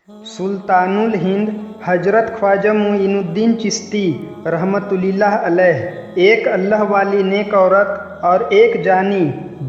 सुल्तानुल हिंद हजरत ख्वाजा मुइनुद्दीन चिश्ती रहमतुल्लाह अलैह एक अल्लाह वाली नेक औरत और एक जानी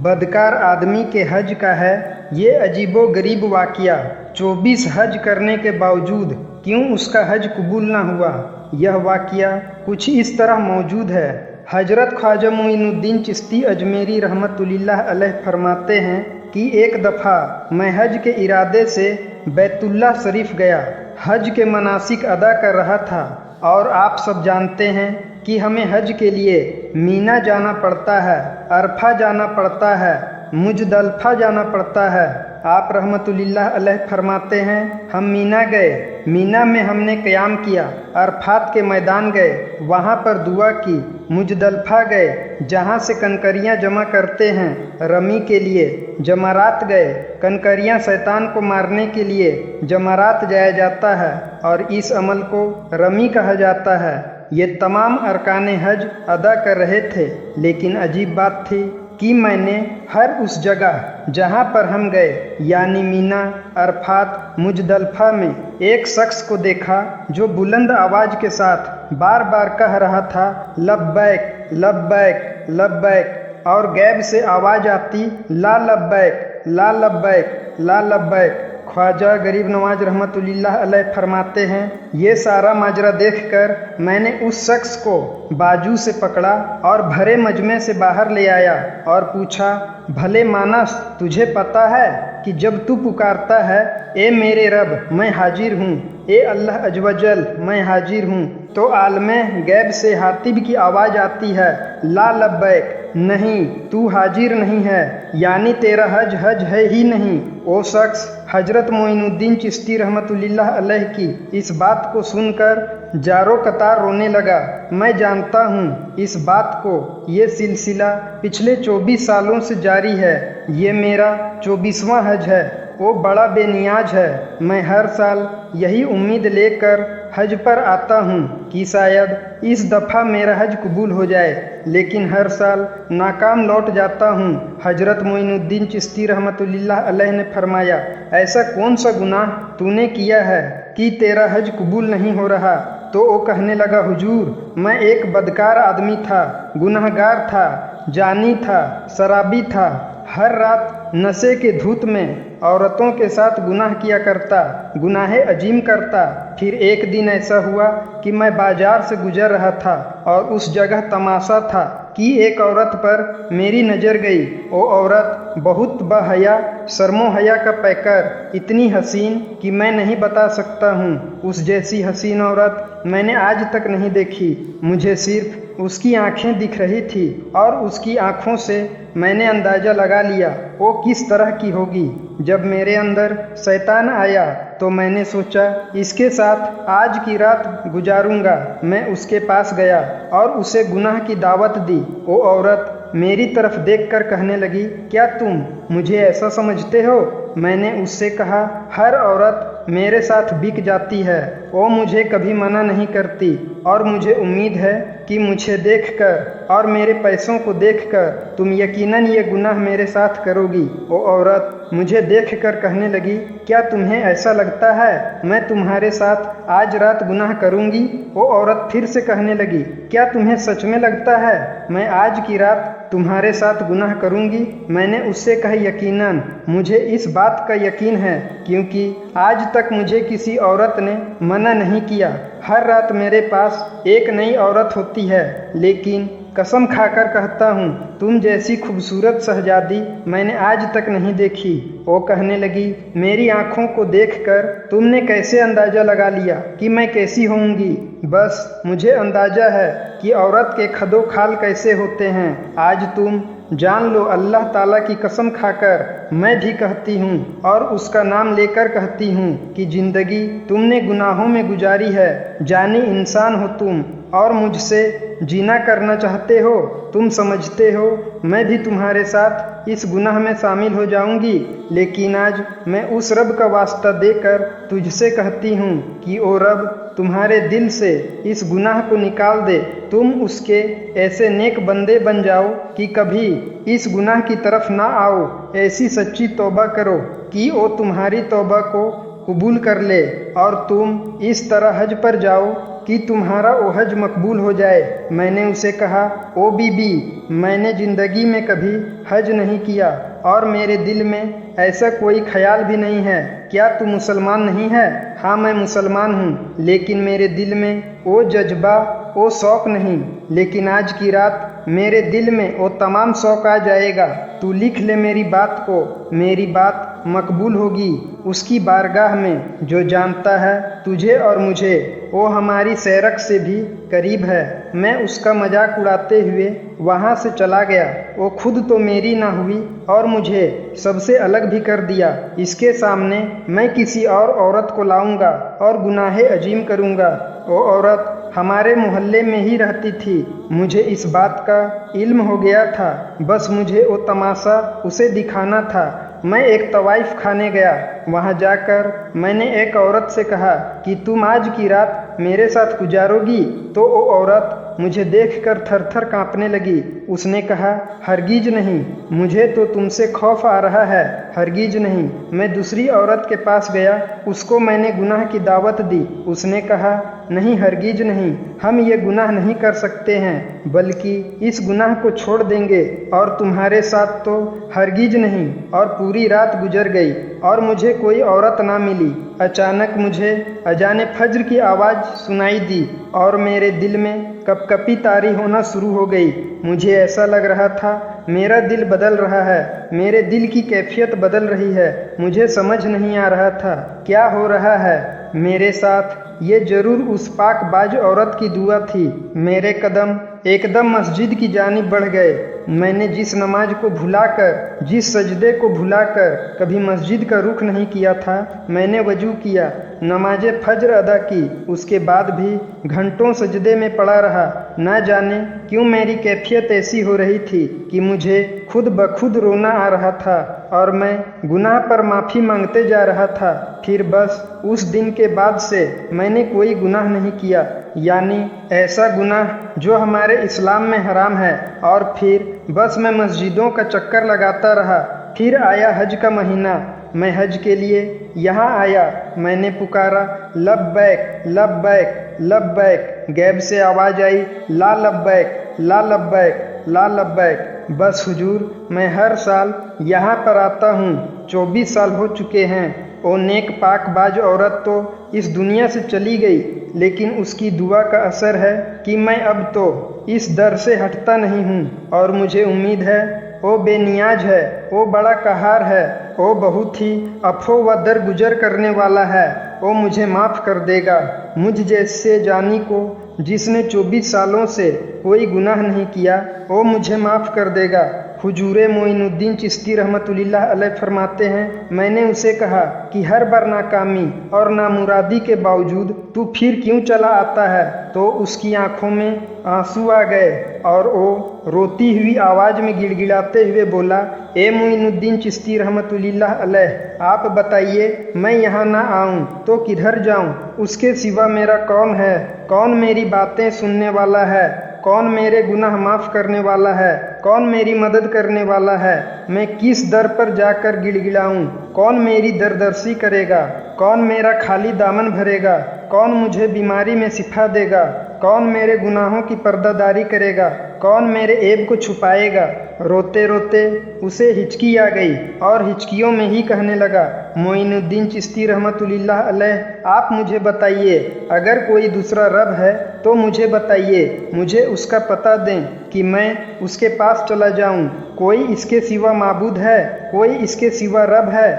बदकार आदमी के हज का है ये अजीबो गरीब वाक़िया। 24 हज करने के बावजूद क्यों उसका हज कबूल ना हुआ। यह वाक़िया कुछ इस तरह मौजूद है। हजरत ख्वाजा मुइनुद्दीन चिश्ती अजमेरी रहमतुल्लाह अलैह फरमाते हैं कि एक दफ़ा मैं हज के इरादे से बैतुल्लाह शरीफ गया, हज के मनासिक अदा कर रहा था और आप सब जानते हैं कि हमें हज के लिए मीना जाना पड़ता है, अरफा जाना पड़ता है, मुजदलफा जाना पड़ता है। आप रहमतुल्लाह अलैह फरमाते हैं हम मीना गए, मीना में हमने क़याम किया, अरफात के मैदान गए, वहाँ पर दुआ की, मुजदलफा गए जहाँ से कनकरियाँ जमा करते हैं रमी के लिए, जमारात गए, कनकरियाँ शैतान को मारने के लिए जमारात जाया जाता है और इस अमल को रमी कहा जाता है। ये तमाम अरकान हज अदा कर रहे थे, लेकिन अजीब बात थी कि मैंने हर उस जगह जहाँ पर हम गए यानी मीना, अरफात, मुजदलफा में एक शख्स को देखा जो बुलंद आवाज़ के साथ बार बार कह रहा था लब्बैक लब्बैक लब्बैक, और गैब से आवाज़ आती ला लब्बैक ला लब्बैक ला लब्बैक। ख्वाजा गरीब नवाज रहमतुल्लाह अलैह फरमाते हैं ये सारा माजरा देखकर मैंने उस शख्स को बाजू से पकड़ा और भरे मजमे से बाहर ले आया और पूछा भले मानस तुझे पता है कि जब तू पुकारता है ए मेरे रब मैं हाजिर हूँ, ए अल्लाह अजवजल मैं हाजिर हूँ, तो आलमे गैब से हातिब की आवाज़ आती है ला लब्बैक नहीं तू हाजिर नहीं है, यानी तेरा हज है ही नहीं। वो शख्स हजरत मोइनुद्दीन चिश्ती रहमतुल्लाह अलैह की इस बात को सुनकर जारो कतार रोने लगा। मैं जानता हूँ इस बात को, ये सिलसिला पिछले 24 सालों से जारी है, ये मेरा 24वां हज है। वो बड़ा बेनियाज है। मैं हर साल यही उम्मीद लेकर हज पर आता हूँ कि शायद इस दफ़ा मेरा हज कबूल हो जाए, लेकिन हर साल नाकाम लौट जाता हूँ। हजरत मोइनुद्दीन चिश्ती रहमतुल्लाह अलैह ने फरमाया ऐसा कौन सा गुनाह तूने किया है कि तेरा हज कबूल नहीं हो रहा। तो वो कहने लगा हुजूर मैं एक बदकार आदमी था, गुनहगार था, जानी था, शराबी था, हर रात नशे के धूत में औरतों के साथ गुनाह किया करता, गुनाहे अजीम करता। फिर एक दिन ऐसा हुआ कि मैं बाजार से गुजर रहा था और उस जगह तमाशा था कि एक औरत पर मेरी नज़र गई। वो औरत बहुत बहया, शर्मो हया का पैकर, इतनी हसीन कि मैं नहीं बता सकता हूँ। उस जैसी हसीन औरत मैंने आज तक नहीं देखी। मुझे सिर्फ उसकी आंखें दिख रही थी और उसकी आंखों से मैंने अंदाज़ा लगा लिया वो किस तरह की होगी। जब मेरे अंदर शैतान आया तो मैंने सोचा इसके साथ आज की रात गुजारूंगा। मैं उसके पास गया और उसे गुनाह की दावत दी। वो औरत मेरी तरफ देखकर कहने लगी क्या तुम मुझे ऐसा समझते हो। मैंने उससे कहा हर औरत मेरे साथ बिक जाती है, वो मुझे कभी मना नहीं करती और मुझे उम्मीद है कि मुझे देखकर और मेरे पैसों को देखकर तुम यकीनन ये गुनाह मेरे साथ करोगी। वो औरत मुझे देखकर कहने लगी क्या तुम्हें ऐसा लगता है मैं तुम्हारे साथ आज रात गुनाह करूंगी। वो औरत फिर से कहने लगी क्या तुम्हें सच में लगता है मैं आज की रात तुम्हारे साथ गुनाह करूंगी। मैंने उससे कहा यकीनन मुझे इस बात का यकीन है, क्योंकि आज तक मुझे किसी औरत ने मना नहीं किया। हर रात मेरे पास एक नई औरत होती है, लेकिन कसम खाकर कहता हूँ तुम जैसी खूबसूरत शहजादी मैंने आज तक नहीं देखी। वो कहने लगी मेरी आंखों को देखकर तुमने कैसे अंदाज़ा लगा लिया कि मैं कैसी होंगी। बस मुझे अंदाज़ा है कि औरत के खदो खाल कैसे होते हैं। आज तुम जान लो अल्लाह ताला की कसम खाकर मैं भी कहती हूँ और उसका नाम लेकर कहती हूँ कि ज़िंदगी तुमने गुनाहों में गुजारी है, जानी इंसान हो तुम और मुझसे जीना करना चाहते हो। तुम समझते हो मैं भी तुम्हारे साथ इस गुनाह में शामिल हो जाऊंगी, लेकिन आज मैं उस रब का वास्ता देकर तुझसे कहती हूँ कि ओ रब तुम्हारे दिल से इस गुनाह को निकाल दे। तुम उसके ऐसे नेक बंदे बन जाओ कि कभी इस गुनाह की तरफ ना आओ। ऐसी सच्ची तौबा करो कि वो तुम्हारी तौबा को قبول کر لے اور تم اس طرح حج پر جاؤ کہ تمہارا وہ حج مقبول ہو جائے۔ میں نے اسے کہا، او بی بی، میں نے زندگی میں کبھی حج نہیں کیا اور میرے دل میں ایسا کوئی خیال بھی نہیں ہے۔ کیا تو مسلمان نہیں ہے؟ ہاں میں مسلمان ہوں، لیکن میرے دل میں وہ جذبہ، وہ شوق نہیں۔ لیکن آج کی رات میرے دل میں وہ تمام شوق آ جائے گا۔ تو لکھ لے میری بات کو، میری بات مقبول ہوگی اس کی بارگاہ میں جو جانتا ہے تجھے اور مجھے، وہ ہماری سیرک سے بھی قریب ہے۔ میں اس کا مذاق اڑاتے ہوئے وہاں سے چلا گیا۔ وہ خود تو میری نہ ہوئی اور مجھے سب سے الگ بھی کر دیا۔ اس کے سامنے میں کسی اور عورت کو لاؤں گا اور گناہ عظیم کروں گا۔ وہ عورت ہمارے محلے میں ہی رہتی تھی۔ مجھے اس بات کا علم ہو گیا تھا، بس مجھے وہ تماشا اسے دکھانا تھا۔ میں ایک طوائف کھانے گیا۔ وہاں جا کر میں نے ایک عورت سے کہا کہ تم آج کی رات میرے ساتھ گزارو گی؟ تو وہ عورت مجھے دیکھ کر تھر تھر کانپنے لگی۔ اس نے کہا، ہرگز نہیں، مجھے تو تم سے خوف آ رہا ہے، ہرگز نہیں۔ میں دوسری عورت کے پاس گیا، اس کو میں نے گناہ کی دعوت دی۔ اس نے کہا، نہیں، ہرگز نہیں، ہم یہ گناہ نہیں کر سکتے ہیں، بلکہ اس گناہ کو چھوڑ دیں گے، اور تمہارے ساتھ تو ہرگز نہیں۔ اور پوری رات گزر گئی اور مجھے کوئی عورت نہ ملی۔ اچانک مجھے اذان فجر کی آواز سنائی دی اور میرے دل میں کپ کپی طاری ہونا شروع ہو گئی۔ مجھے ایسا لگ رہا تھا میرا دل بدل رہا ہے، میرے دل کی کیفیت بدل رہی ہے۔ مجھے سمجھ نہیں آ رہا تھا کیا ہو رہا ہے میرے ساتھ۔ یہ ضرور اس پاک باز عورت کی دعا تھی۔ میرے قدم ایک دم مسجد کی جانب بڑھ گئے۔ میں نے جس نماز کو بھلا کر، جس سجدے کو بھلا کر کبھی مسجد کا رخ نہیں کیا تھا، میں نے وضو کیا، نماز فجر ادا کی، اس کے بعد بھی گھنٹوں سجدے میں پڑا رہا۔ نہ جانے کیوں میری کیفیت ایسی ہو رہی تھی کہ مجھے خود بخود رونا آ رہا تھا اور میں گناہ پر معافی مانگتے جا رہا تھا۔ پھر بس اس دن کے بعد سے میں نے کوئی گناہ نہیں کیا، یعنی ایسا گناہ جو ہمارے اسلام میں حرام ہے۔ اور پھر بس میں مسجدوں کا چکر لگاتا رہا۔ پھر آیا حج کا مہینہ، میں حج کے لیے یہاں آیا۔ میں نے پکارا، لبیک لبیک لبیک۔ غیب سے آواز آئی، لا لبیک لا لبیک لا لبیک۔ بس حضور، میں ہر سال یہاں پر آتا ہوں، 24 سال ہو چکے ہیں۔ وہ نیک پاک باز عورت تو اس دنیا سے چلی گئی، لیکن اس کی دعا کا اثر ہے کہ میں اب تو اس در سے ہٹتا نہیں ہوں، اور مجھے امید ہے وہ بے نیاز ہے، وہ بڑا قہار ہے، وہ بہت ہی عفو و درگزر کرنے والا ہے، وہ مجھے معاف کر دے گا۔ مجھ جیسے جانی کو جس نے 24 سالوں سے کوئی گناہ نہیں کیا، وہ مجھے معاف کر دے گا۔ حضور معین الدین چشتی رحمۃ اللہ علیہ فرماتے ہیں، میں نے اسے کہا کہ ہر بار ناکامی اور نامرادی کے باوجود تو پھر کیوں چلا آتا ہے؟ تو اس کی آنکھوں میں آنسو آ گئے اور وہ روتی ہوئی آواز میں گڑ گڑاتے ہوئے بولا، اے معین الدین چشتی رحمۃ اللہ علیہ، آپ بتائیے میں یہاں نہ آؤں تو کدھر جاؤں؟ اس کے سوا میرا کون ہے؟ کون میری باتیں سننے والا ہے؟ کون میرے گناہ معاف کرنے والا ہے؟ کون میری مدد کرنے والا ہے؟ میں کس در پر جا کر گڑ گڑاؤں؟ کون میری دردرسی کرے گا؟ کون میرا خالی دامن بھرے گا؟ کون مجھے بیماری میں شفا دے گا؟ کون میرے گناہوں کی پردہ داری کرے گا؟ کون میرے عیب کو چھپائے گا؟ روتے روتے اسے ہچکی آ گئی اور ہچکیوں میں ہی کہنے لگا، معین الدین چشتی رحمۃ اللہ علیہ، آپ مجھے بتائیے، اگر کوئی دوسرا رب ہے تو مجھے بتائیے، مجھے اس کا پتہ دیں کہ میں اس کے پاس چلا جاؤں۔ کوئی اس کے سوا معبود ہے؟ کوئی اس کے سوا رب ہے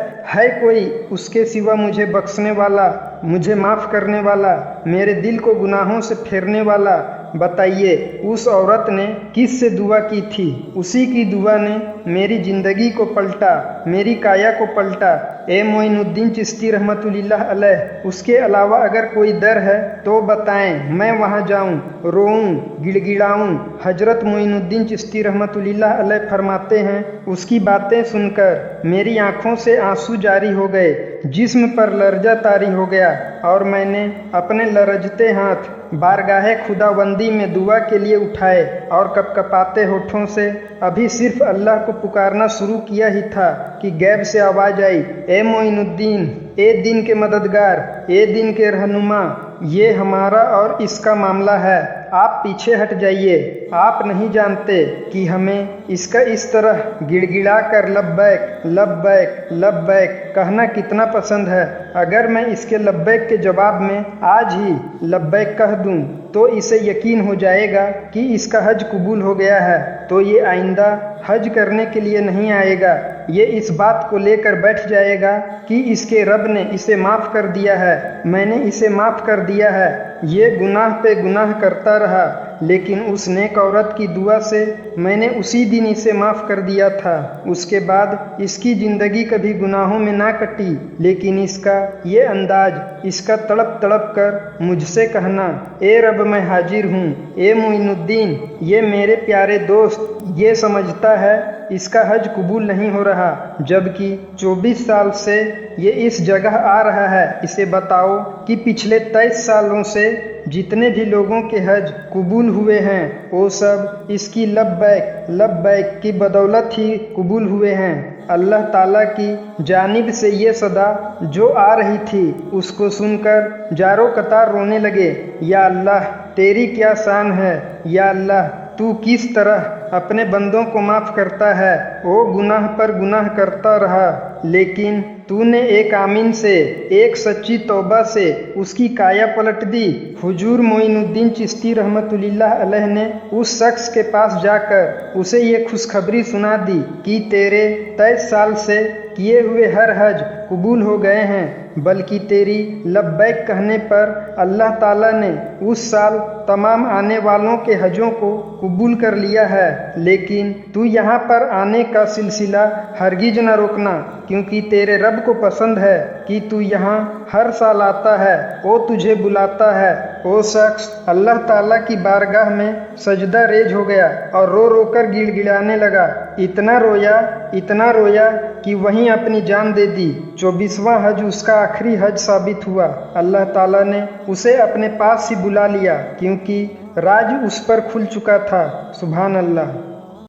کوئی اس کے سوا مجھے بخشنے والا، مجھے معاف کرنے والا، میرے دل کو گناہوں سے پھیرنے والا؟ بتائیے، اس عورت نے کس سے دعا کی تھی؟ اسی کی دعا نے میری زندگی کو پلٹا، میری کایا کو پلٹا۔ اے معین الدین چشتی رحمۃ اللہ علیہ، اس کے علاوہ اگر کوئی در ہے تو بتائیں، میں وہاں جاؤں، روؤں، گڑ گڑاؤں۔ حضرت معین الدین چشتی رحمۃ اللہ علیہ فرماتے ہیں، اس کی باتیں سن کر میری آنکھوں سے آنسو جاری ہو گئے۔ जिस्म पर लर्जा तारी हो गया और मैंने अपने लरजते हाथ बारगाहे खुदाबंदी में दुआ के लिए उठाए और कपकपाते होठों से अभी सिर्फ अल्लाह को पुकारना शुरू किया ही था कि गैब से आवाज आई, ए मोइनुद्दीन, ए दिन के मददगार, ए दिन के रहनुमा, ये हमारा और इसका मामला है, आप पीछे हट जाइए। आप नहीं जानते कि हमें इसका इस तरह गिड़गिड़ा कर लब्बैक लब्बैक लब्बैक कहना कितना पसंद है। अगर मैं इसके लब्बैक के जवाब में आज ही लब्बैक कह दूं तो इसे यकीन हो जाएगा कि इसका हज कबूल हो गया है, तो ये आइंदा हज करने के लिए नहीं आएगा। ये इस बात को लेकर बैठ जाएगा कि इसके रब ने इसे माफ़ कर दिया है, मैंने इसे माफ़ कर दिया है। ये गुनाह पे गुनाह करता रहा, लेकिन उस नेक औरत की दुआ से मैंने उसी दिन इसे माफ़ कर दिया था। उसके बाद इसकी ज़िंदगी कभी गुनाहों में ना कटी, लेकिन इसका ये अंदाज, इसका तड़प तड़प कर मुझसे कहना, ए रब मैं हाजिर हूँ, ए मोइनुद्दीन, ये मेरे प्यारे दोस्त, ये समझता है इसका हज कबूल नहीं हो रहा, जबकि 24 साल से ये इस जगह आ रहा है। इसे बताओ कि पिछले 23 सालों से जितने भी लोगों के हज कबूल हुए हैं वो सब इसकी लब्बैक लब्बैक की बदौलत ही कबूल हुए हैं। अल्लाह ताला की जानिब से ये सदा जो आ रही थी उसको सुनकर जारो कतार रोने लगे। या अल्लाह तेरी क्या शान है, या अल्लाह तू किस तरह अपने बंदों को माफ़ करता है। वो गुनाह पर गुनाह करता रहा, लेकिन तूने एक आमीन से, एक सच्ची तौबा से उसकी काया पलट दी। हुजूर मोइनुद्दीन चिश्ती रहमतुल्लाह अलैह ने उस शख्स के पास जाकर उसे ये खुशखबरी सुना दी कि तेरे 23 साल से किए हुए हर हज कबूल हो गए हैं, बल्कि तेरी लब्बैक कहने पर अल्लाह ताला ने उस साल तमाम आने वालों के हजों को कबूल कर लिया है। लेकिन तू यहाँ पर आने का सिलसिला हरगिज न रोकना, क्योंकि तेरे रब को पसंद है कि तू यहाँ हर साल आता है, वो तुझे बुलाता है। वो शख्स अल्लाह ताला की बारगाह में सजदा रेज हो गया और रो रो कर गिड़गिड़ाने लगा। इतना रोया कि वहीं अपनी जान दे दी। 24वां हज उसका आखिरी हज साबित हुआ। अल्लाह ताला ने उसे अपने पास ही बुला लिया, क्योंकि राज उस पर खुल चुका था। सुभान अल्लाह।